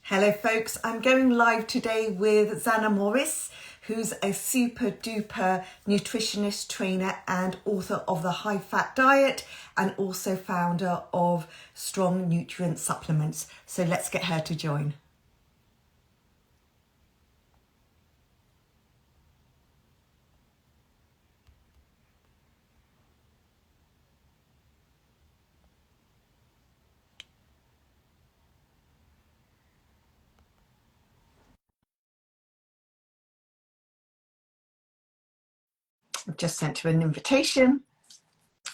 Hello folks, I'm going live today with Zana Morris, who's a super duper nutritionist, trainer and author of The High Fat Diet and also founder of Strong Nutrient Supplements. So let's get her to join. I've just sent her an invitation.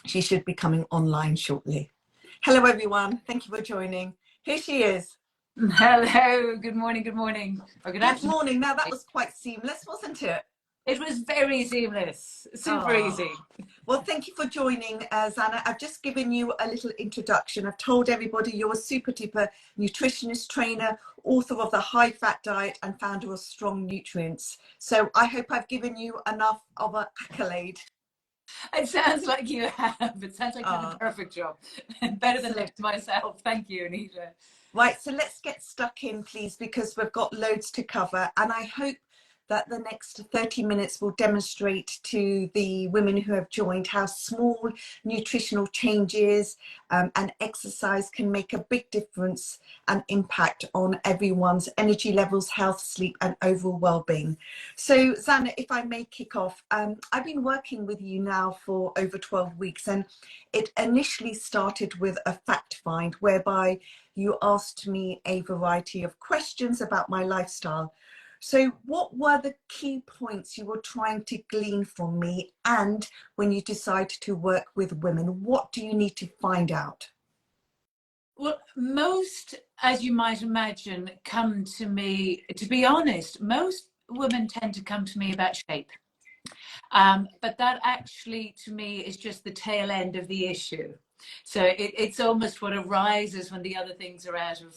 She should be coming online shortly. Hello everyone, thank you for joining. Here she is. Hello, good morning, good morning. Or good afternoon. Morning. Now that was quite seamless, wasn't it? It was very seamless, super easy. Well, thank you for joining, Zana. I've just given you a little introduction. I've told everybody you're a super duper nutritionist, trainer, author of The High Fat Diet and founder of Strong Nutrients. So I hope I've given you enough of an accolade. It sounds like you have. It sounds like you did a perfect job. Better than myself. Thank you, Anita. Right, so let's get stuck in, please, because we've got loads to cover. And I hope that the next 30 minutes will demonstrate to the women who have joined how small nutritional changes and exercise can make a big difference and impact on everyone's energy levels, health, sleep and overall well-being. So Zana, if I may kick off, I've been working with you now for over 12 weeks and it initially started with a fact find whereby you asked me a variety of questions about my lifestyle. So what were the key points you were trying to glean from me? And when you decide to work with women, what do you need to find out? Well, most, as you might imagine, come to me, to be honest, most women tend to come to me about shape. But that actually, to me, is just the tail end of the issue. So it's almost what arises when the other things are out of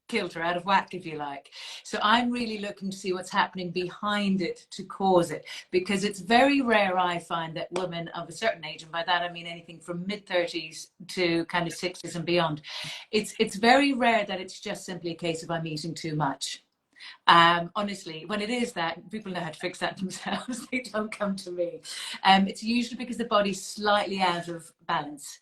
kilter, out of whack, if you like. So I'm really looking to see what's happening behind it to cause it, because it's very rare, I find, that women of a certain age, and by that I mean anything from mid-30s to kind of 60s and beyond, it's very rare that it's just simply a case of I'm eating too much. Honestly, when it is that, people know how to fix that themselves. They don't come to me. It's usually because the body's slightly out of balance.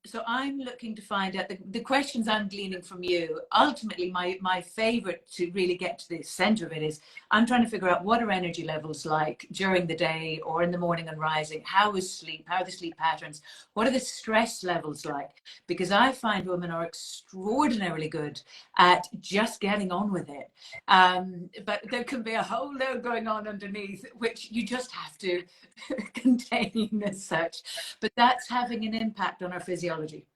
So I'm looking to find out the questions I'm gleaning from you. Ultimately, my favorite to really get to the center of it is I'm trying to figure out what are energy levels like during the day or in the morning and rising. How is sleep? How are the sleep patterns? What are the stress levels like? Because I find women are extraordinarily good at just getting on with it. But there can be a whole load going on underneath, which you just have to contain as such. But that's having an impact on our physiology.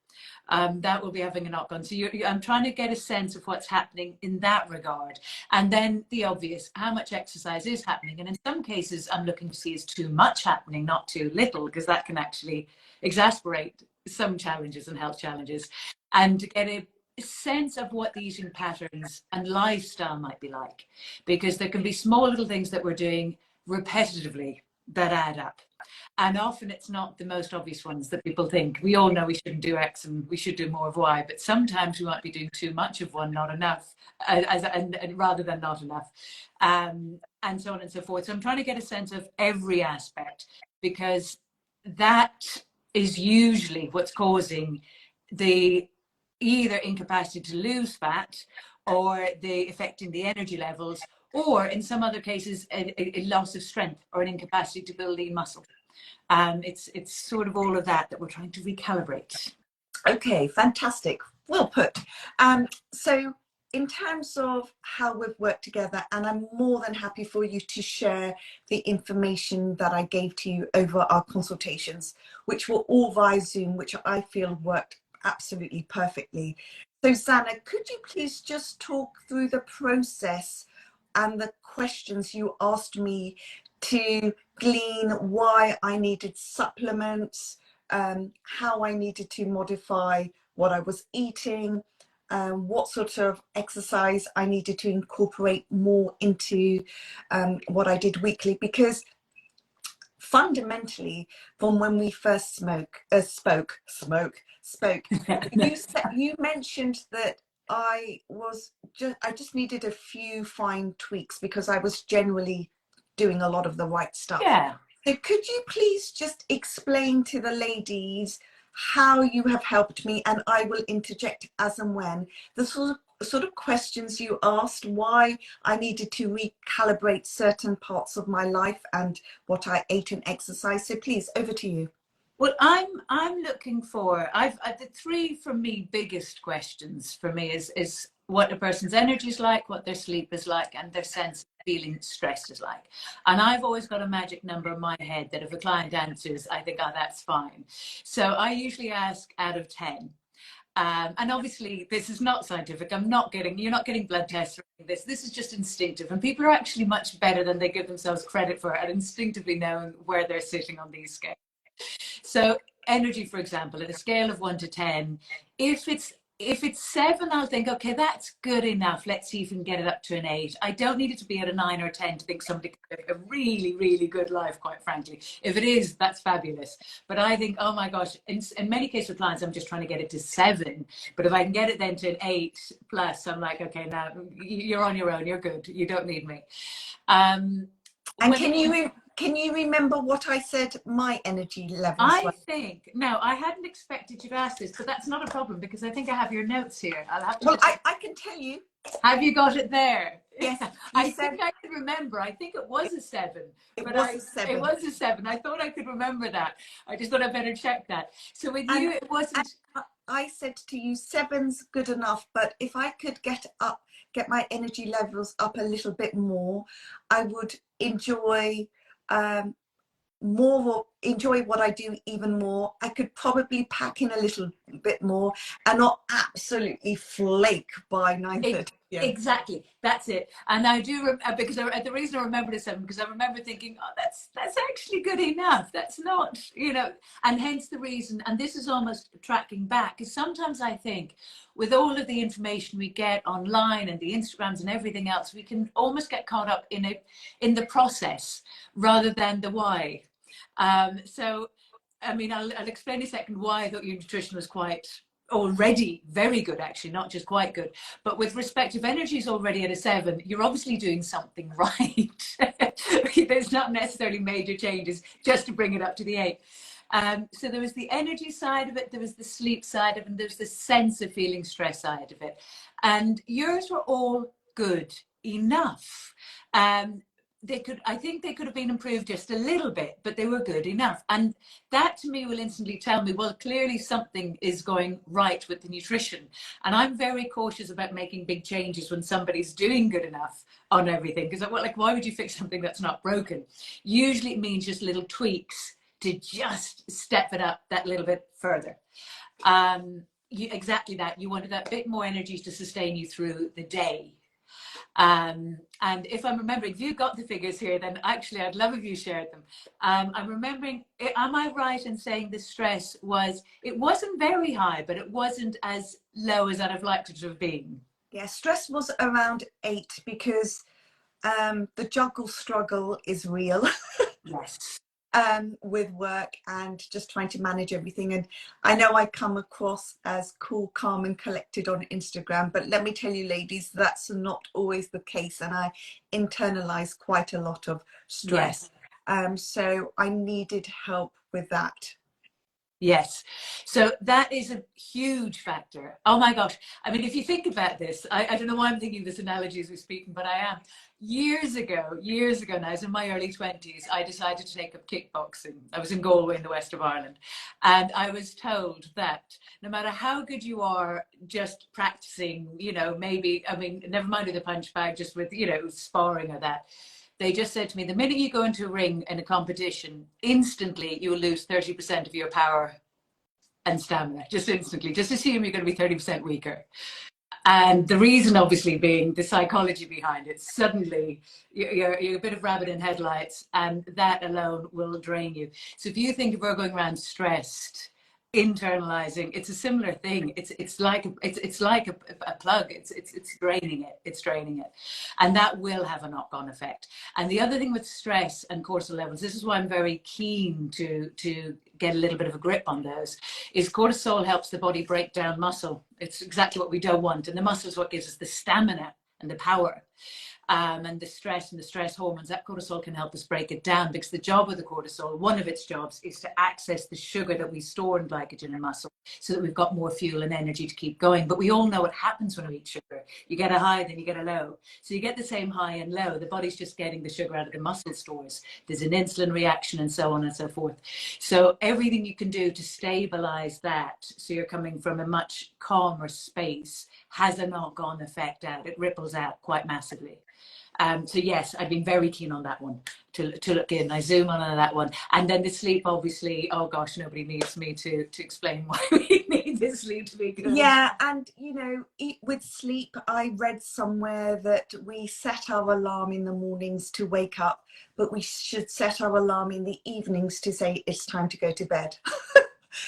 That will be having a knock on. So I'm trying to get a sense of what's happening in that regard. And then the obvious, how much exercise is happening. And in some cases, I'm looking to see is too much happening, not too little, because that can actually exasperate some challenges and health challenges. And to get a sense of what the eating patterns and lifestyle might be like, because there can be small little things that we're doing repetitively that add up. And often it's not the most obvious ones that people think. We all know we shouldn't do X and we should do more of Y, but sometimes we might be doing too much of one, not enough, and rather than not enough, and so on and so forth. So I'm trying to get a sense of every aspect, because that is usually what's causing the either incapacity to lose fat or the affecting the energy levels, or in some other cases, a loss of strength or an incapacity to build lean muscle. It's sort of all of that we're trying to recalibrate. Okay, fantastic. Well put. So in terms of how we've worked together, and I'm more than happy for you to share the information that I gave to you over our consultations, which were all via Zoom, which I feel worked absolutely perfectly. So Zana, could you please just talk through the process and the questions you asked me to glean why I needed supplements, how I needed to modify what I was eating, what sort of exercise I needed to incorporate more into what I did weekly, because fundamentally, from when we first spoke, you mentioned that I just needed a few fine tweaks because I was generally doing a lot of the right stuff. Yeah. So could you please just explain to the ladies how you have helped me, and I will interject as and when. The sort of questions you asked, why I needed to recalibrate certain parts of my life and what I ate and exercised. So please, over to you. Well, I'm looking for, the three for me biggest questions for me is what a person's energy is like, what their sleep is like, and their sense of feeling stressed is like. And I've always got a magic number in my head that if a client answers, I think, oh, that's fine. So I usually ask out of 10. And obviously this is not scientific. You're not getting blood tests or this. This is just instinctive. And people are actually much better than they give themselves credit for at instinctively knowing where they're sitting on these scales. So energy, for example, at a scale of 1 to 10, if it's 7, I'll think, okay, that's good enough. Let's see if we can get it up to an 8. I don't need it to be at a 9 or 10 to think somebody could have a really, really good life, quite frankly. If it is, that's fabulous. But I think, oh my gosh, in many cases with clients, I'm just trying to get it to 7. But if I can get it then to an 8 plus, I'm like, okay, now you're on your own. You're good. You don't need me. And can you remember what I said my energy levels were? I think, no, I hadn't expected you to ask this, but that's not a problem because I think I have your notes here. I'll have to. Well, I can tell you. Have you got it there? Yes. I think I could remember. I think it was a 7. It was a 7. It was a 7. I thought I could remember that. I just thought I better check that. So with you, it wasn't. I said to you, 7's good enough, but if I could get my energy levels up a little bit more, I would enjoy what I do even more. I could probably pack in a little bit more and not absolutely flake by 9:30. Exactly, that's it. And I do because the reason I remember the 7 because I remember thinking, oh, that's actually good enough. That's not, and hence the reason. And this is almost tracking back because sometimes I think with all of the information we get online and the Instagrams and everything else, we can almost get caught up in the process rather than the why. So, I mean, I'll explain in a second why I thought your nutrition was already very good, actually, not just quite good. But with respect, if energy is already at a 7, you're obviously doing something right. There's not necessarily major changes just to bring it up to the 8. So there was the energy side of it, there was the sleep side of it, and there's the sense of feeling stress side of it. And yours were all good enough. I think they could have been improved just a little bit, but they were good enough. And that to me will instantly tell me, well, clearly something is going right with the nutrition. And I'm very cautious about making big changes when somebody's doing good enough on everything. Because why would you fix something that's not broken? Usually it means just little tweaks to just step it up that little bit further. Exactly that. You wanted that bit more energy to sustain you through the day. And if I'm remembering, if you got the figures here, then actually I'd love if you shared them. I'm remembering, am I right in saying the stress it wasn't very high, but it wasn't as low as I'd have liked it to have been? Yeah, stress was around 8 because the juggle struggle is real. Yes. With work and just trying to manage everything. And I know I come across as cool, calm and collected on Instagram, but let me tell you ladies, that's not always the case, and I internalize quite a lot of stress. Yes. So I needed help with that. Yes. So that is a huge factor. Oh my gosh. I mean, if you think about this, I don't know why I'm thinking this analogy as we're speaking, but I am. Years ago now, I was in my early 20s, I decided to take up kickboxing. I was in Galway in the west of Ireland. And I was told that no matter how good you are just practicing, maybe, I mean, never mind with a punch bag, just with, sparring or that. They just said to me, the minute you go into a ring in a competition, instantly you will lose 30% of your power and stamina, just instantly. Just assume you're going to be 30% weaker. And the reason obviously being the psychology behind it. Suddenly you're a bit of rabbit in headlights, and that alone will drain you. So if you think if we're going around stressed, internalizing. It's a similar thing. It's like a plug. It's draining it, and that will have a knock-on effect. And the other thing with stress and cortisol levels, this is why I'm very keen to get a little bit of a grip on those, is cortisol helps the body break down muscle. It's exactly what we don't want, and the muscle is what gives us the stamina and the power. And the stress hormones, that cortisol can help us break it down, because the job of the cortisol, one of its jobs, is to access the sugar that we store in glycogen and muscle, so that we've got more fuel and energy to keep going. But we all know what happens when we eat sugar. You get a high, then you get a low. So you get the same high and low. The body's just getting the sugar out of the muscle stores. There's an insulin reaction and so on and so forth. So everything you can do to stabilize that, so you're coming from a much calmer space, has a knock-on effect out. It ripples out quite massively. So yes, I've been very keen on that one to look in. I zoom on that one. And then the sleep, obviously, oh gosh, nobody needs me to explain why we need the sleep to be good. Yeah, and you know, with sleep, I read somewhere that we set our alarm in the mornings to wake up, but we should set our alarm in the evenings to say it's time to go to bed.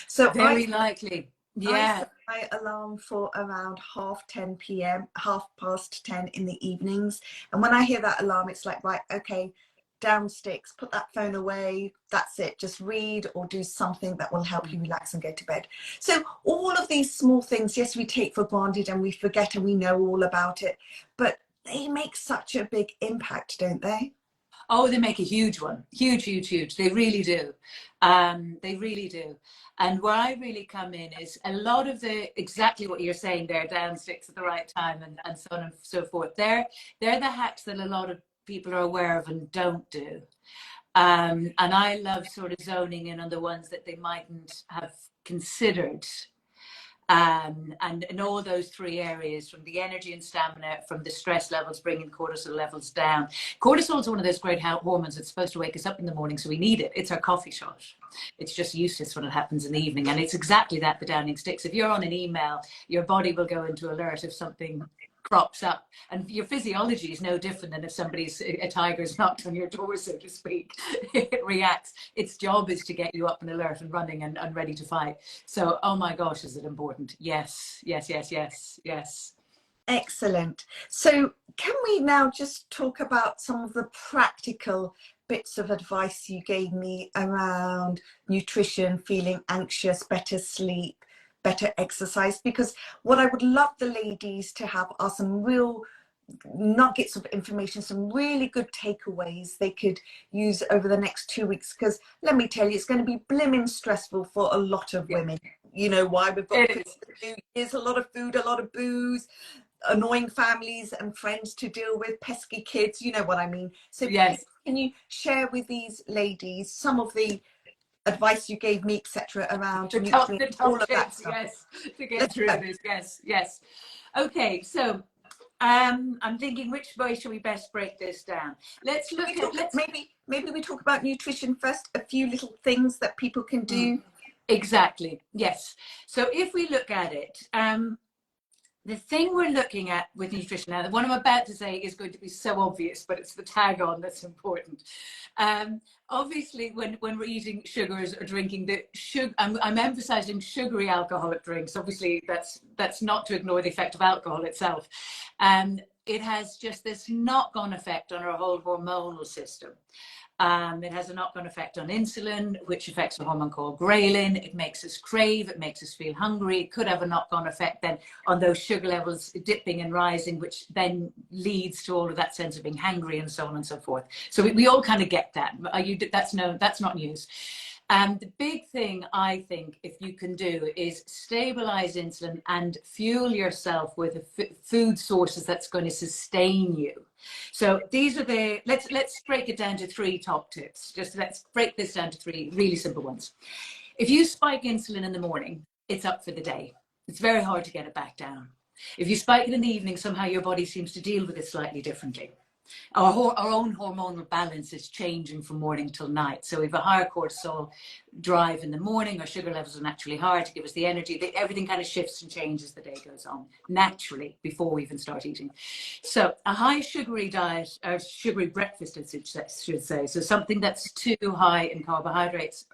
So very likely. Yeah. I set my alarm for around 10:30 p.m., 10:30 in the evenings. And when I hear that alarm, it's like, right, okay, down sticks, put that phone away. That's it. Just read or do something that will help you relax and go to bed. So all of these small things, yes, we take for granted and we forget and we know all about it, but they make such a big impact, don't they? Oh, they make a huge one. Huge, huge, huge. They really do. They really do. And where I really come in is a lot of exactly what you're saying there, down sticks at the right time and so on and so forth. They're the hacks that a lot of people are aware of and don't do. And I love sort of zoning in on the ones that they mightn't have considered. And in all those three areas, from the energy and stamina, from the stress levels, bringing cortisol levels down. Cortisol is one of those great hormones that's supposed to wake us up in the morning, so we need it. It's our coffee shot. It's just useless when it happens in the evening. And it's exactly that, the downing sticks. If you're on an email, your body will go into alert if something crops up, and your physiology is no different than if a tiger's knocked on your door, so to speak. It reacts. Its job is to get you up and alert and running and ready to fight. So, oh my gosh, is it important? Yes, yes, yes, yes, yes. Excellent. So can we now just talk about some of the practical bits of advice you gave me around nutrition, feeling anxious, better sleep, better exercise? Because what I would love the ladies to have are some real nuggets of information, some really good takeaways they could use over the next 2 weeks. Because let me tell you, it's going to be blimmin' stressful for a lot of women. You know why? We've got there's a lot of food, a lot of booze, annoying families and friends to deal with, pesky kids, you know what I mean. So yes, can you share with these ladies some of the advice you gave me, etc., around the top all of that stuff? Yes, to get through this. Yes, yes. Okay, so I'm thinking, which way should we best break this down? Let's look at maybe we talk about nutrition first, a few little things that people can do. Exactly, yes. So if we look at it, the thing we're looking at with nutrition now, what I'm about to say is going to be so obvious, but it's the tag on that's important. Obviously, when we're eating sugars or drinking the sugar, I'm emphasizing sugary alcoholic drinks. Obviously, that's not to ignore the effect of alcohol itself. It has just this knock-on effect on our whole hormonal system. It has a knock-on effect on insulin, which affects a hormone called ghrelin. It makes us crave, it makes us feel hungry. It could have a knock-on effect then on those sugar levels dipping and rising, which then leads to all of that sense of being hangry and so on and so forth. So we all kind of get that. That's not news. The big thing I think if you can do is stabilize insulin and fuel yourself with food sources that's going to sustain you. So these are let's break it down to 3 top tips. Let's break this down to 3 really simple ones. If you spike insulin in the morning, it's up for the day. It's very hard to get it back down. If you spike it in the evening, somehow your body seems to deal with it slightly differently. Our own hormonal balance is changing from morning till night. So we have a higher cortisol drive in the morning. Our sugar levels are naturally higher to give us the energy. Everything kind of shifts and changes the day goes on naturally before we even start eating. So a high sugary diet, or sugary breakfast, I should say. So something that's too high in carbohydrates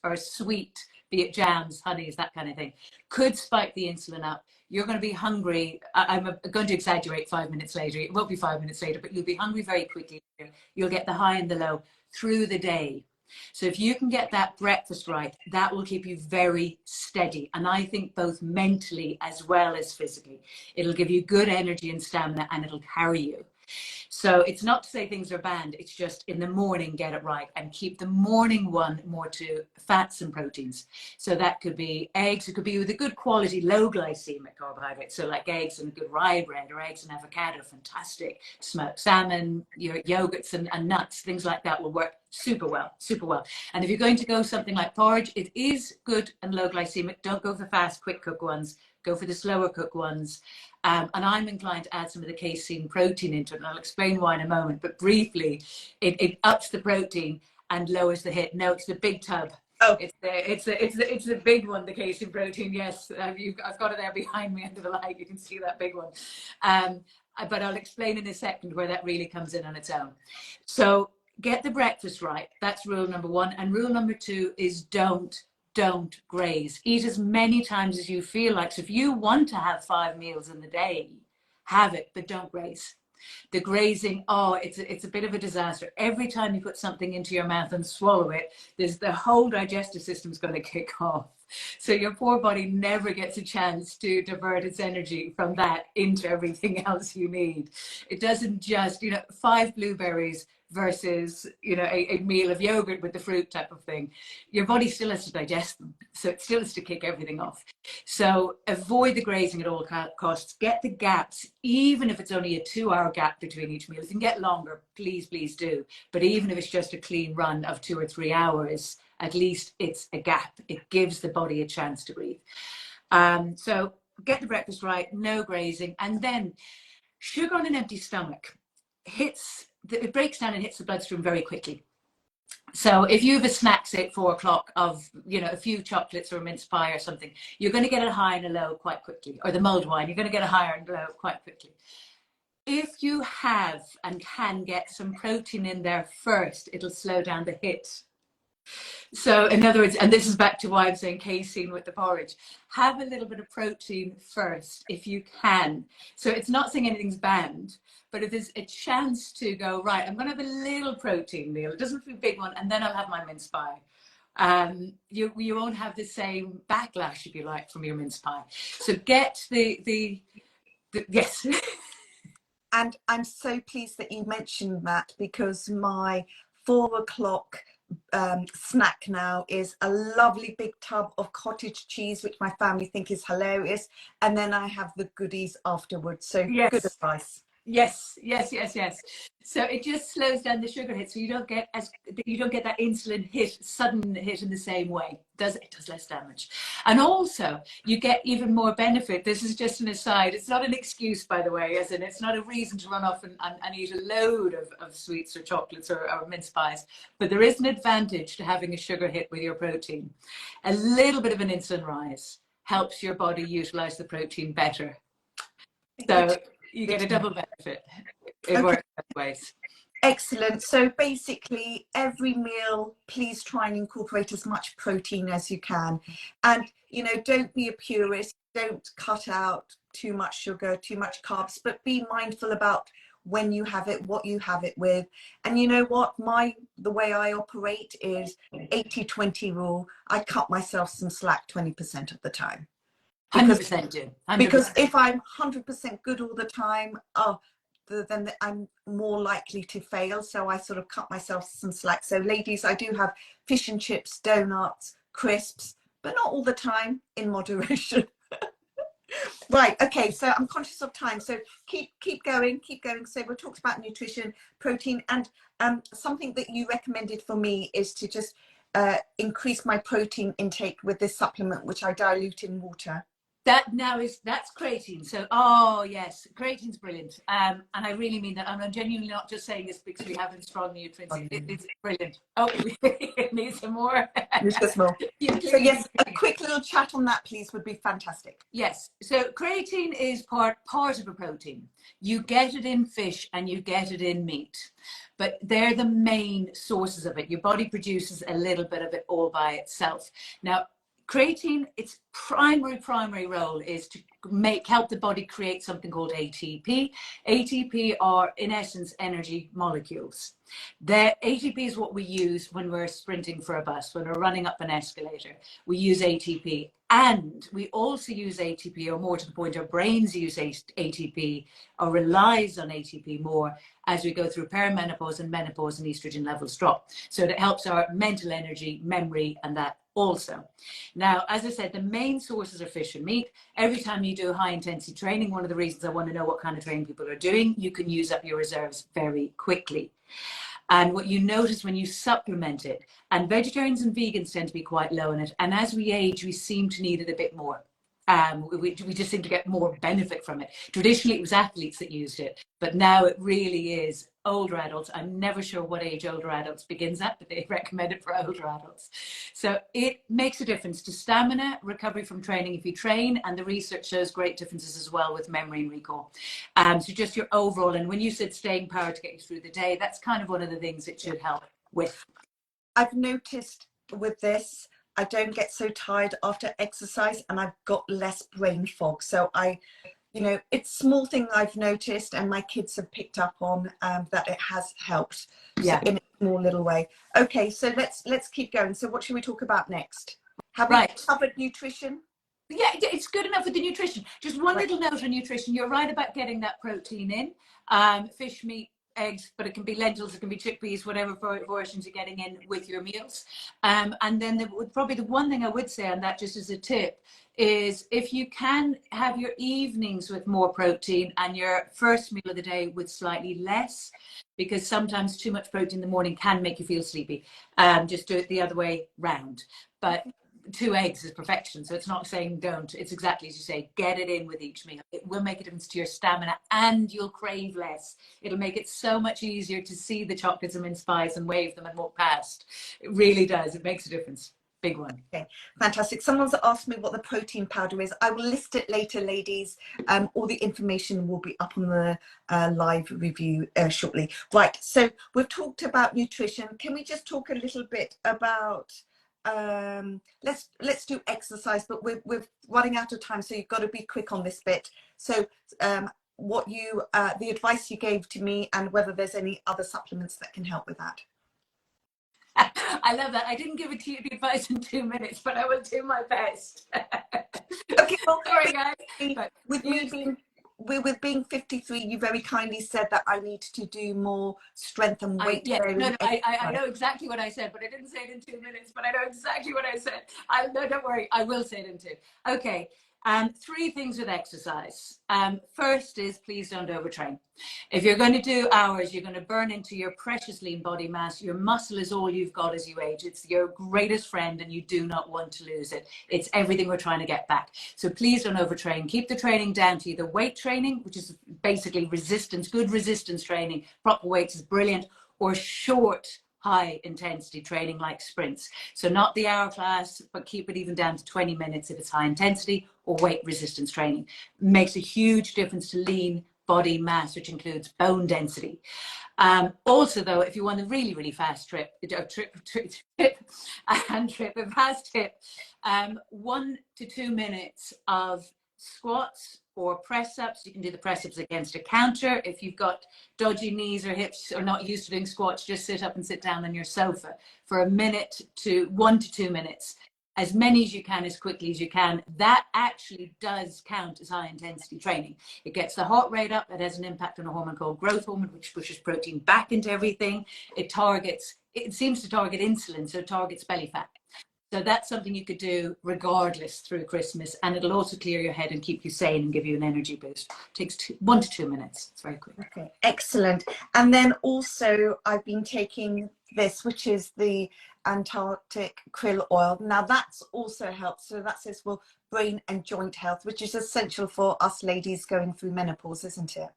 or sweet be it jams, honeys, that kind of thing, could spike the insulin up. You're going to be hungry. I'm going to exaggerate 5 minutes later. It won't be 5 minutes later, but you'll be hungry very quickly. You'll get the high and the low through the day. So if you can get that breakfast right, that will keep you very steady. And I think both mentally as well as physically, it'll give you good energy and stamina, and it'll carry you. So it's not to say things are banned. It's just in the morning, get it right, and keep the morning one more to fats and proteins. So that could be eggs. It could be with a good quality, low glycemic carbohydrate. So like eggs and good rye bread, or eggs and avocado, fantastic. Smoked salmon, your yogurts and nuts, things like that will work super well, super well. And if you're going to go something like porridge, it is good and low glycemic. Don't go for fast, quick cook ones. Go for the slower cook ones. And I'm inclined to add some of the casein protein into it, and I'll explain why in a moment. But briefly, it ups the protein and lowers the hit. No, it's the big tub. Oh, It's the big one, the casein protein. Yes, I've got it there behind me under the light. You can see that big one. But I'll explain in a second where that really comes in on its own. So get the breakfast right. That's rule number one. And rule number two is don't graze. Eat as many times as you feel like. So if you want to have 5 meals in the day, have it, but don't graze. The grazing, it's a bit of a disaster. Every time you put something into your mouth and swallow it, the whole digestive system is going to kick off. So your poor body never gets a chance to divert its energy from that into everything else you need. It doesn't just, 5 blueberries versus, a meal of yogurt with the fruit type of thing. Your body still has to digest them. So it still has to kick everything off. So avoid the grazing at all costs. Get the gaps, even if it's only a 2-hour gap between each meal. If you can get longer, please do. But even if it's just a clean run of 2 or 3 hours, at least it's a gap. It gives the body a chance to breathe. So get the breakfast right, no grazing. And then sugar on an empty stomach it breaks down and hits the bloodstream very quickly. So if you have a snack, say at 4 o'clock of, a few chocolates or a mince pie or something, you're going to get a high and a low quite quickly. Or the mulled wine, you're going to get a higher and low quite quickly. If you have and can get some protein in there first, it'll slow down the hit. So in other words, and this is back to why I'm saying casein with the porridge, have a little bit of protein first if you can. So it's not saying anything's banned, but if there's a chance to go, right, I'm going to have a little protein meal, it doesn't have to be a big one, and then I'll have my mince pie. You won't have the same backlash, if you like, from your mince pie. So get the yes. And I'm so pleased that you mentioned that, because my 4 o'clock snack now is a lovely big tub of cottage cheese, which my family think is hilarious, and then I have the goodies afterwards. So yes. Good advice. Yes. So it just slows down the sugar hit, so you don't get that insulin hit, sudden hit in the same way. It does less damage, and also you get even more benefit. This is just an aside. It's not an excuse, by the way, as in it's not a reason to run off and eat a load of sweets or chocolates or mince pies. But there is an advantage to having a sugar hit with your protein. A little bit of an insulin rise helps your body utilize the protein better. So you get a double benefit. It works both ways. Excellent. So basically, every meal, please try and incorporate as much protein as you can. And, don't be a purist. Don't cut out too much sugar, too much carbs, but be mindful about when you have it, what you have it with. And you know what? The way I operate is 80-20 rule. I cut myself some slack 20% of the time. 100% do. 100%. Because if I'm 100% good all the time, then I'm more likely to fail. So I sort of cut myself some slack. So ladies, I do have fish and chips, donuts, crisps, but not all the time, in moderation. Right. Okay. So I'm conscious of time. So keep going. So we talked about nutrition, protein, and something that you recommended for me is to just increase my protein intake with this supplement, which I dilute in water. That's creatine. So, yes, creatine's brilliant. And I really mean that. I'm genuinely not just saying this because we have strong nutrients. It's brilliant. It needs some more. Just more. So yes, a quick little chat on that, please, would be fantastic. Yes. So creatine is part of a protein. You get it in fish and you get it in meat, but they're the main sources of it. Your body produces a little bit of it all by itself. Now, Creatine, its primary role is to help the body create something called ATP. ATP are, in essence, energy molecules. The ATP is what we use when we're sprinting for a bus, when we're running up an escalator. We use ATP. And we also use ATP, or more to the point, our brains use ATP, or relies on ATP more as we go through perimenopause and menopause and estrogen levels drop. So it helps our mental energy, memory, and that also. Now, as I said, the main sources are fish and meat. Every time you do high intensity training, one of the reasons I want to know what kind of training people are doing, you can use up your reserves very quickly. And what you notice when you supplement it, and vegetarians and vegans tend to be quite low in it, and as we age, we seem to need it a bit more. We just seem to get more benefit from it. Traditionally, it was athletes that used it, but now it really is older adults. I'm never sure what age older adults begins at, but they recommend it for older adults. So it makes a difference to stamina, recovery from training if you train, and the research shows great differences as well with memory and recall. So just your overall, and when you said staying power to get you through the day, that's kind of one of the things it should help with. I've noticed with this, I don't get so tired after exercise, and I've got less brain fog. So it's a small thing I've noticed, and my kids have picked up on that it has helped. Yeah. So in a small little way. Okay, so let's keep going. So what should we talk about next? Have we covered nutrition? Yeah, it's good enough with the nutrition. Just one little note on nutrition. You're right about getting that protein in. Fish, meat, eggs, but it can be lentils, it can be chickpeas, whatever versions you're getting in with your meals. And then probably the one thing I would say on that, just as a tip, is if you can have your evenings with more protein and your first meal of the day with slightly less, because sometimes too much protein in the morning can make you feel sleepy. Just do it the other way round. But 2 eggs is perfection. So it's not saying don't. It's exactly as you say, get it in with each meal. It will make a difference to your stamina, and you'll crave less. It'll make it so much easier to see the chocolates and mince pies and wave them and walk past. It really does. It makes a difference. Big one. Okay, fantastic. Someone's asked me what the protein powder is. I will list it later, ladies. All the information will be up on the live review shortly. Right, so we've talked about nutrition. Can we just talk a little bit about let's do exercise, but we're running out of time, so you've got to be quick on this bit. So the advice you gave to me, and whether there's any other supplements that can help with that. I love that. I didn't give it to you the advice in 2 minutes, but I will do my best. Okay, well, sorry guys. With being 53, you very kindly said that I need to do more strength and weight bearing. I know exactly what I said, but I didn't say it in 2 minutes, but I know exactly what I said. No, don't worry, I will say it in 2. Okay. 3 things with exercise. First is, please don't overtrain. If you're going to do hours, you're going to burn into your precious lean body mass. Your muscle is all you've got as you age. It's your greatest friend, and you do not want to lose it. It's everything we're trying to get back. So please don't overtrain. Keep the training down to either weight training, which is basically resistance, good resistance training. Proper weights is brilliant, or short high intensity training like sprints. So not the hour class, but keep it even down to 20 minutes if it's high intensity, or weight resistance training. Makes a huge difference to lean body mass, which includes bone density. Also though, if you want a really, really fast fast tip, 1 to 2 minutes of squats or press ups. You can do the press ups against a counter. If you've got dodgy knees or hips or not used to doing squats, just sit up and sit down on your sofa for 1 to 2 minutes. As many as you can, as quickly as you can. That actually does count as high intensity training. It gets the heart rate up. It has an impact on a hormone called growth hormone, which pushes protein back into everything. It seems to target insulin, so it targets belly fat. So that's something you could do regardless through Christmas, and it'll also clear your head and keep you sane and give you an energy boost. It takes 1 to 2 minutes. It's very quick. Okay, excellent. And then also I've been taking this, which is the Antarctic Krill Oil. Now that's also helps. So that says, well, brain and joint health, which is essential for us ladies going through menopause, isn't it?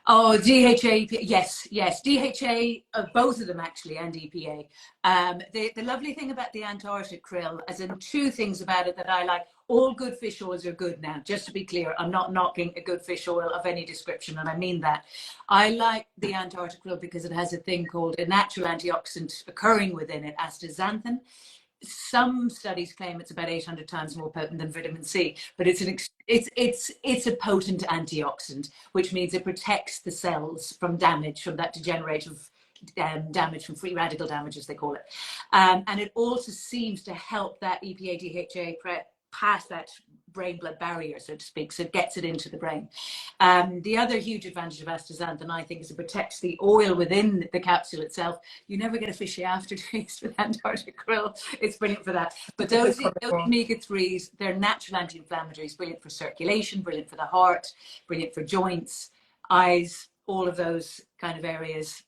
Oh, DHA, yes, DHA, both of them actually, and EPA. The lovely thing about the Antarctic krill, as in 2 things about it that I like, all good fish oils are good now, just to be clear. I'm not knocking a good fish oil of any description, and I mean that. I like the Antarctic krill because it has a thing called a natural antioxidant occurring within it, astaxanthin. some studies claim it's about 800 times more potent than vitamin C, but it's a potent antioxidant, which means it protects the cells from damage, from that degenerative damage, from free radical damage, as they call it. And it also seems to help that EPA DHA pass that brain blood barrier, so to speak, so it gets it into the brain. The other huge advantage of astaxanthin, I think, is it protects the oil within the capsule itself. You never get a fishy aftertaste with Antarctic krill. It's brilliant for that. But those omega-3s, they're natural anti-inflammatories, brilliant for circulation, brilliant for the heart, brilliant for joints, eyes, all of those kind of areas.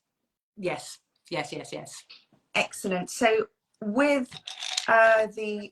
Yes, yes, yes, yes. Excellent. So with the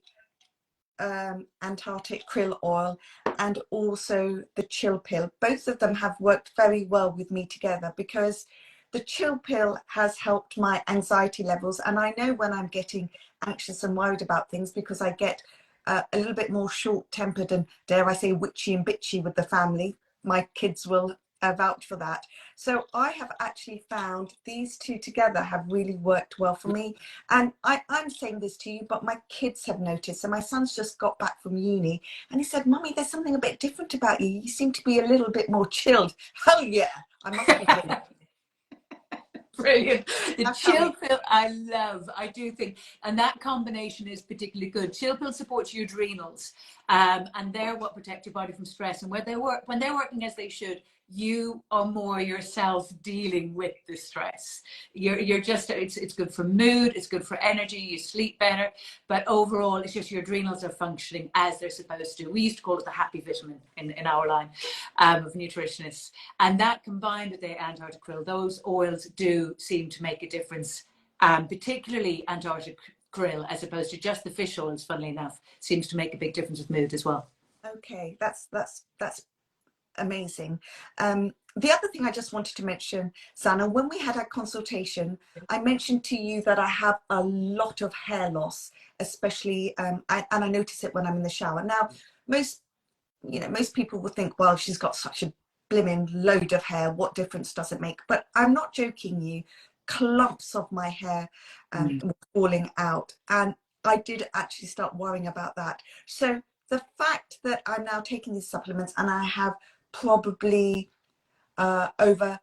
Antarctic Krill Oil and also the chill pill, both of them have worked very well with me together, because the chill pill has helped my anxiety levels. And I know when I'm getting anxious and worried about things, because I get a little bit more short-tempered and, dare I say, witchy and bitchy with the family. My kids will vouch for that. So I have actually found these two together have really worked well for me. And I'm saying this to you, but my kids have noticed. So my son's just got back from uni and he said, "Mummy, there's something a bit different about you. You seem to be a little bit more chilled." Hell yeah, I must be. Brilliant. The chill pill I love, I do think, and that combination is particularly good. Chill pill supports your adrenals, and they're what protect your body from stress. And when they're working as they should, you are more yourself dealing with the stress. You're just, it's good for mood, it's good for energy, you sleep better, but overall it's just your adrenals are functioning as they're supposed to. We used to call it the happy vitamin in our line of nutritionists. And that combined with the Antarctic krill, those oils do seem to make a difference, particularly Antarctic krill, as opposed to just the fish oils, funnily enough, seems to make a big difference with mood as well. Okay, that's amazing. The other thing I just wanted to mention, Zana, when we had our consultation, I mentioned to you that I have a lot of hair loss, especially, and I notice it when I'm in the shower. Now, most people will think, well, she's got such a blimmin' load of hair, what difference does it make? But I'm not joking you, clumps of my hair were falling out, and I did actually start worrying about that. So the fact that I'm now taking these supplements and I have probably over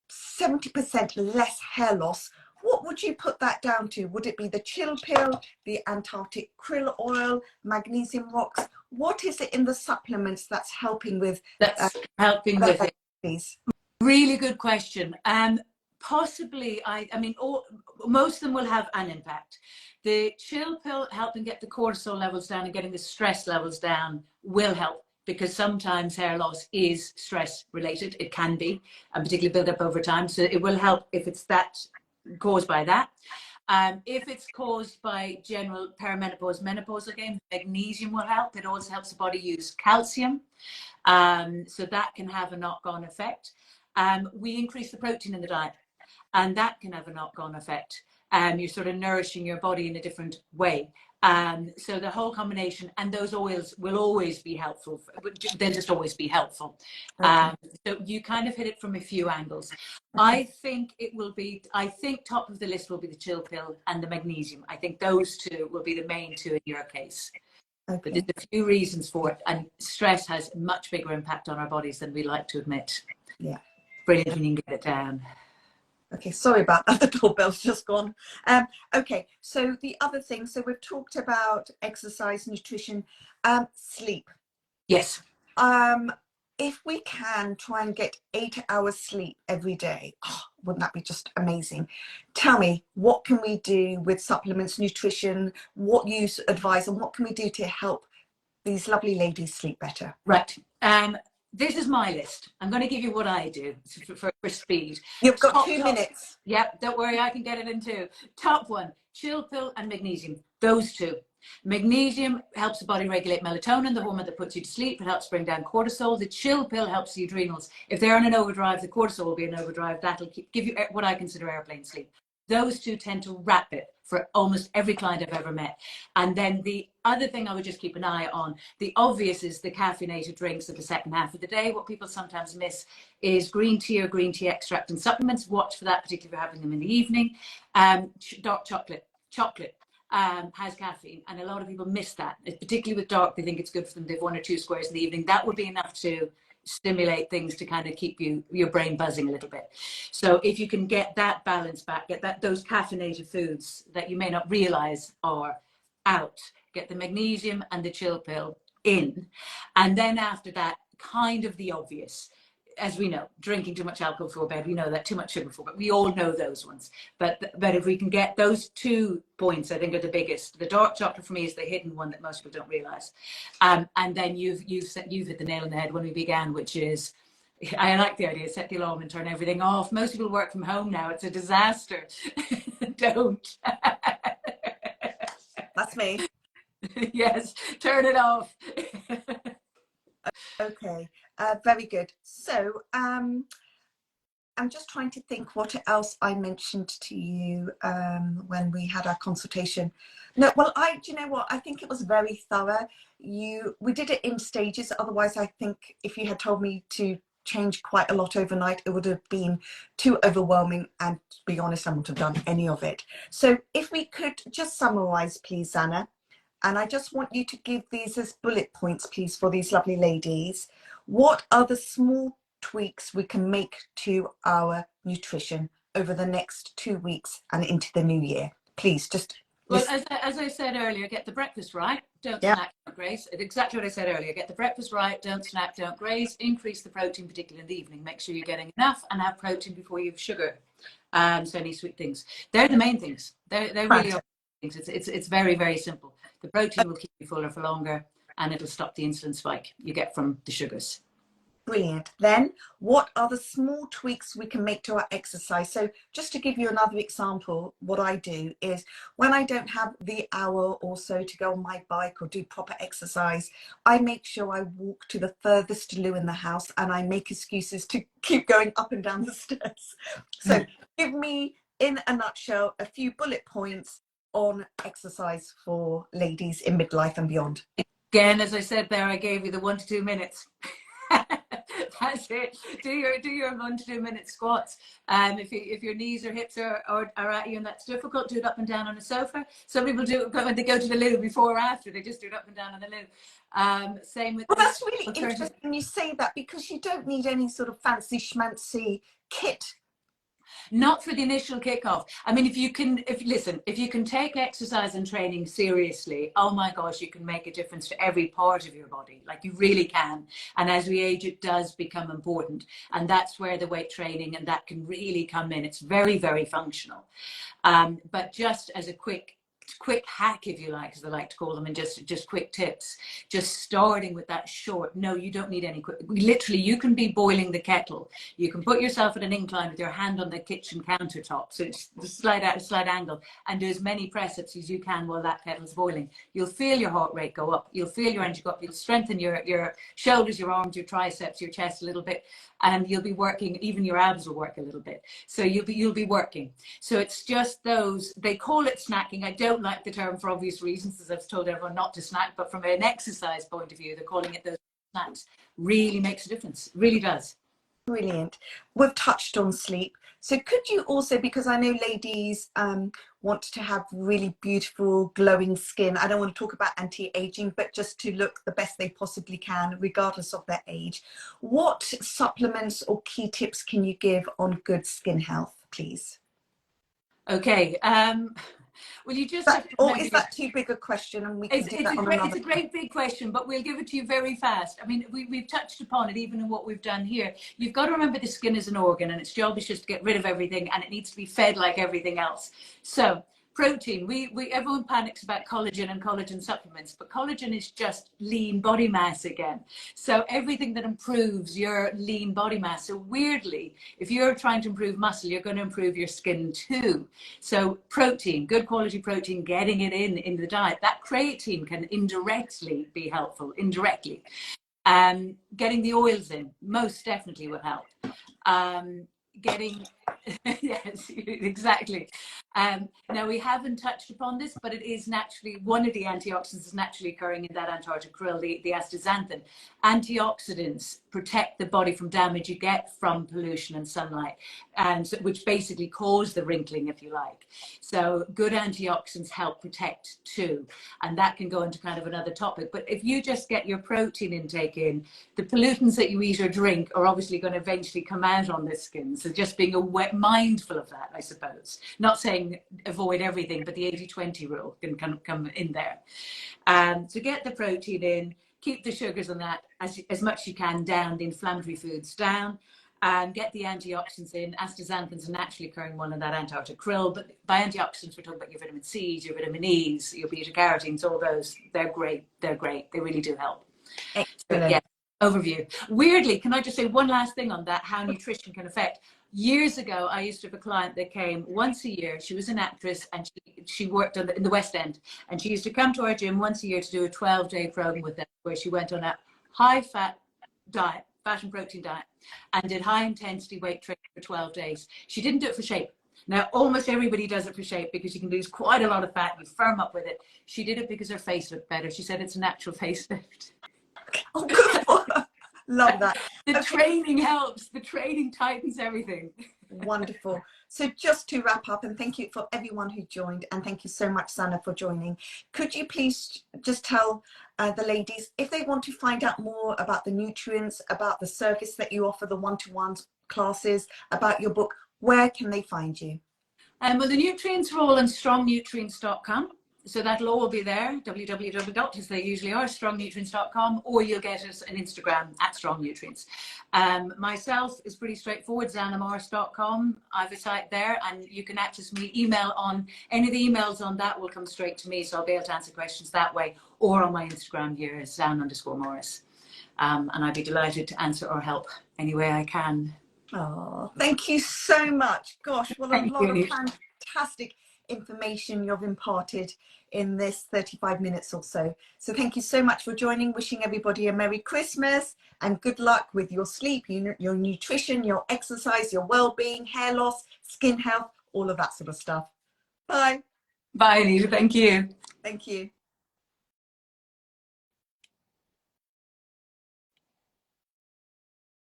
70% less hair loss, what would you put that down to? Would it be the chill pill, the Antarctic krill oil, magnesium rocks? What is it in the supplements that's helping with it? Please. Really good question. Possibly, I mean, most of them will have an impact. The chill pill helping get the cortisol levels down and getting the stress levels down will help, because sometimes hair loss is stress related. It can be, and particularly build up over time. So it will help if it's that caused by that. If it's caused by general perimenopause, menopause, again, magnesium will help. It also helps the body use calcium. So that can have a knock-on effect. We increase the protein in the diet, and that can have a knock-on effect. You're sort of nourishing your body in a different way. So the whole combination, and those oils will always be helpful. They'll just always be helpful. So you kind of hit it from a few angles. I think top of the list will be the chill pill and the magnesium. I think those two will be the main two in your case. Okay. But there's a few reasons for it, and stress has a much bigger impact on our bodies than we like to admit. Yeah. Brilliant when you can get it down. Okay, sorry about that, the doorbell's just gone. Okay, so the other thing, so we've talked about exercise, nutrition, sleep. Yes. If we can try and get 8 hours sleep every day, wouldn't that be just amazing? Tell me, what can we do with supplements, nutrition, what you advise, and what can we do to help these lovely ladies sleep better? Right. This is my list. I'm going to give you what I do for speed. You've got 2 minutes. Yep, don't worry, I can get it in 2. Top one, chill pill and magnesium. Those two. Magnesium helps the body regulate melatonin, the hormone that puts you to sleep. It helps bring down cortisol. The chill pill helps the adrenals. If they're on an overdrive, the cortisol will be in overdrive. That'll give you what I consider airplane sleep. Those two tend to wrap it for almost every client I've ever met. And then the other thing I would just keep an eye on, the obvious, is the caffeinated drinks at the second half of the day. What people sometimes miss is green tea or green tea extract and supplements. Watch for that, particularly if you're having them in the evening. Dark chocolate. has caffeine, and a lot of people miss that, particularly with dark. They think it's good for them. They've 1 or 2 squares in the evening. That would be enough to stimulate things to kind of keep your brain buzzing a little bit. So if you can get that balance back, get those caffeinated foods that you may not realize are out, get the magnesium and the chill pill in, and then after that, kind of the obvious, as we know, drinking too much alcohol before bed, we know that, too much sugar before bed, we all know those ones. But if we can get those 2 points, I think are the biggest. The dark chocolate for me is the hidden one that most people don't realize. And then you've hit the nail on the head when we began, which is, I like the idea, set the alarm and turn everything off. Most people work from home now. It's a disaster. Don't. That's me. Yes, turn it off. Okay, very good. So I'm just trying to think what else I mentioned to you when we had our consultation. No, well, do you know what? I think it was very thorough. We did it in stages. Otherwise, I think if you had told me to change quite a lot overnight, it would have been too overwhelming. And to be honest, I wouldn't have done any of it. So if we could just summarize, please, Zana. And I just want you to give these as bullet points, please, for these lovely ladies. What are the small tweaks we can make to our nutrition over the next 2 weeks and into the new year? Please, just well, as I said earlier, get the breakfast right. Don't snack, don't graze. It's exactly what I said earlier. Get the breakfast right. Don't snack, don't graze. Increase the protein, particularly in the evening. Make sure you're getting enough, and have protein before you have sugar. So any sweet things. They're the main things. They're really are things. It's very, very simple. The protein will keep you fuller for longer, and it'll stop the insulin spike you get from the sugars. Brilliant. Then what are the small tweaks we can make to our exercise? So just to give you another example, what I do is when I don't have the hour or so to go on my bike or do proper exercise, I make sure I walk to the furthest loo in the house, and I make excuses to keep going up and down the stairs. So give me, in a nutshell, a few bullet points on exercise for ladies in midlife and beyond. Again, as I said there, I gave you the 1 to 2 minutes. That's it. Do your 1 to 2 minute squats. If your knees or hips are at you and that's difficult, do it up and down on a sofa. Some people do it when they go to the loo before or after. They just do it up and down on the loo. Same with. Well, that's really interesting you say that, because you don't need any sort of fancy schmancy kit. Not for the initial kickoff. I mean, if you can take exercise and training seriously, oh my gosh, you can make a difference to every part of your body. Like, you really can. And as we age, it does become important. And that's where the weight training and that can really come in. It's very, very functional. But just as a quick hack, if you like, as I like to call them, and just quick tips, just starting with that short. No, you don't need any quick. Literally, you can be boiling the kettle. You can put yourself at an incline with your hand on the kitchen countertop, so it's a slight angle, and do as many press ups as you can while that kettle's boiling. You'll feel your heart rate go up. You'll feel your energy go up. You'll strengthen your shoulders, your arms, your triceps, your chest a little bit, and you'll be working. Even your abs will work a little bit. So you'll be working. So it's just those. They call it snacking. I don't like the term for obvious reasons, as I've told everyone not to snack, but from an exercise point of view, they're calling it those snacks. Really makes a difference. Really does. Brilliant. We've touched on sleep. So could you also, because I know ladies want to have really beautiful glowing skin. I don't want to talk about anti-aging, but just to look the best they possibly can, regardless of their age. What supplements or key tips can you give on good skin health, please? Okay. Well, you just or is that too big a question, and we can do that on another? It's a great big question, but we'll give it to you very fast. I mean, we've touched upon it even in what we've done here. You've got to remember the skin is an organ, and its job is just to get rid of everything, and it needs to be fed like everything else. So protein, everyone panics about collagen and collagen supplements, but collagen is just lean body mass again. So everything that improves your lean body mass. So weirdly, if you're trying to improve muscle, you're going to improve your skin too. So protein, good quality protein, getting it in the diet. That creatine can indirectly be helpful, indirectly. Getting the oils in most definitely will help. Yes, exactly. Now, we haven't touched upon this, but it is naturally, one of the antioxidants is naturally occurring in that Antarctic krill, the astaxanthin. Antioxidants protect the body from damage you get from pollution and sunlight, and which basically cause the wrinkling, if you like. So good antioxidants help protect too, and that can go into kind of another topic. But if you just get your protein intake in, the pollutants that you eat or drink are obviously going to eventually come out on the skin. So just being mindful of that, I suppose. Not saying avoid everything, but the 80-20 rule can come in there. So get the protein in, keep the sugars on that as much as you can down, the inflammatory foods down, and get the antioxidants in. Astaxanthin's a naturally occurring one in that Antarctic krill, but by antioxidants, we're talking about your vitamin C's, your vitamin E's, your beta-carotenes, all those. They're great. They're great. They really do help. Excellent. So, yeah, overview. Weirdly, can I just say one last thing on that, how nutrition can affect? Years ago, I used to have a client that came once a year. She was an actress, and she worked in the West End, and she used to come to our gym once a year to do a 12-day program with them, where she went on a high-fat diet, fat and protein diet, and did high-intensity weight training for 12 days. She didn't do it for shape. Now, almost everybody does it for shape because you can lose quite a lot of fat, you firm up with it. She did it because her face looked better. She said it's a natural facelift. Oh, good. Love that. The training helps. The training tightens everything. Wonderful. So just to wrap up, and thank you for everyone who joined, and thank you so much, Zana, for joining. Could you please just tell the ladies, if they want to find out more about the nutrients, about the service that you offer, the one-to-one classes, about your book, where can they find you? Well, the nutrients are all on strongnutrients.com. So that'll all be there, www, as they usually are, strongnutrients.com, or you'll get us on Instagram at strongnutrients. Myself is pretty straightforward, zanamorris.com. I have a site there, and you can access me, email on, any of the emails on that will come straight to me, so I'll be able to answer questions that way, or on my Instagram here is Zan_Morris. And I'd be delighted to answer or help any way I can. Oh, thank you so much. Gosh, well, a lot of fantastic information you've imparted in this 35 minutes or so. So thank you so much for joining. Wishing everybody a Merry Christmas and good luck with your sleep, your nutrition, your exercise, your well-being, hair loss, skin health, all of that sort of stuff. Bye. Bye, Anita. Thank you. Thank you.